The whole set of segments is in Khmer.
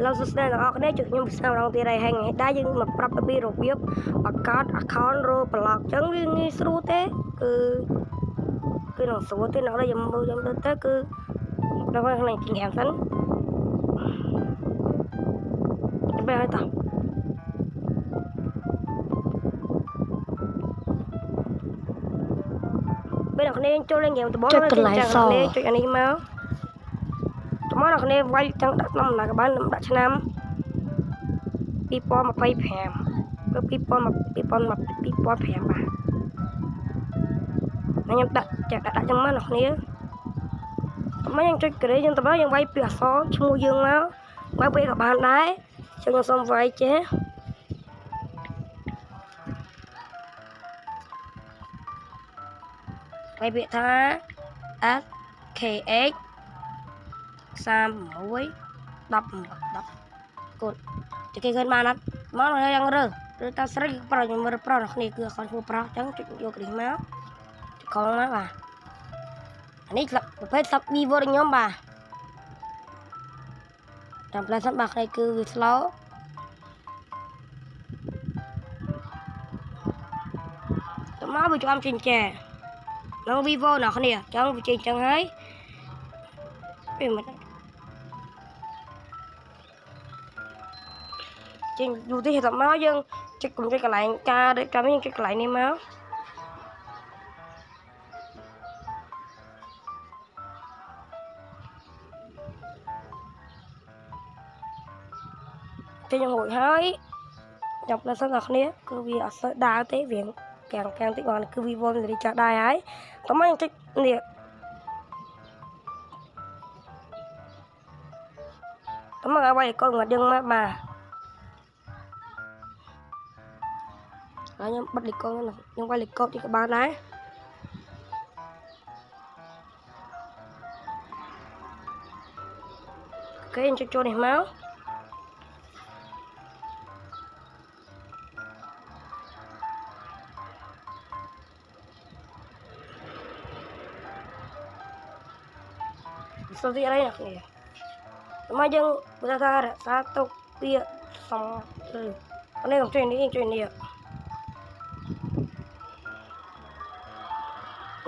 Hello សួស្តីទាំងអស់គ្នាជួបខ្ញុំពីស្នាមរងទីរៃហើយថ្ងៃដែរយើងមកប្រាប់ពីរបៀបបង្កើត account រក blog អញ្ចឹងវាងាយស្រួលទេគឺនឹងស្រួលទេអ្នកដែលយើងមើលយើងទៅគឺដល់ខាងនេះគេហាមសិនបែរហើយតោះពេលអ្នកគ្នាចូលលេងហ្គេមដំបូងចុចកន្លែងសចុចអានេះមកtomorrow អ្នកគ្នាវាយទាំងដាក់ក្នុងណាក៏បានដាក់ឆ្នាំ2025គឺ2005បាទខ្ញុំដាក់ចាំមកអ្នកគ្នាមកយើងចុចក្រេយើងទៅយើងវាយពីអក្សរឈ្មោះយើងមកពេលក៏បានដែរចឹងខ្ញុំសូមវាយចេះវាយពាក្យថា SKX 36 10កូនតែគេឃើញបានអត់មកយ៉ាងរើឬតាស្រីប្រុសខ្ញុំរើប្រុសអ្នកគ្នាគឺអខនឈ្មោះប្រុសអញ្ចឹងចុចយកគ្រីសមកកងមកបាទអានេះប្រភេទសាប់ Vivo របស់ខ្ញុំបាទតាមផ្លែសិនបាទគ្នាគឺវា slow តមកវាជាប់ចិញ្ចែនឹង Vivo អ្នកគ្នាអញ្ចឹងវាចេញអញ្ចឹងហើយពេលមិនចេញយូរទេតែមកយើងចុចកុំចុចកន្លែងការរៀបចំយើងចុចកន្លែងនេះមកតែយើងរួចហើយចាំផ្លែសិនអ្នកគ្នាគឺវាអត់សូវដើរទេវាកាំងតិចគាត់គឺ Vivo នារីចាស់ដែរហើយតមកយើងចុចនេះតមកឲ្យវាយកូនគាត់យើងមកបាទខ្ញុំបិទលេខកូនខ្ញុំវាយលេខកូនទីក៏បានដែរអូខេខ្ញុំចុចចូលនេះមកសូមទីអីអ្នកនេះមកយើងបើថារក្សាទុកពាក្យសំឬនេះខ្ញុំជួយនេះជួយនេះ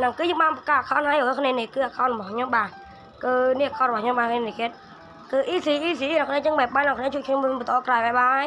នឹងគឺយើងបានបង្កើត account ហើយគ្នានេះគឺ account របស់ខ្ញុំបាទគឺនេះ account របស់ខ្ញុំបាទនេះគេគឺ easy អ្នកគ្នាចឹងបែបបានអ្នកគ្នាជួយខ្ញុំបន្តក្រោយបាយ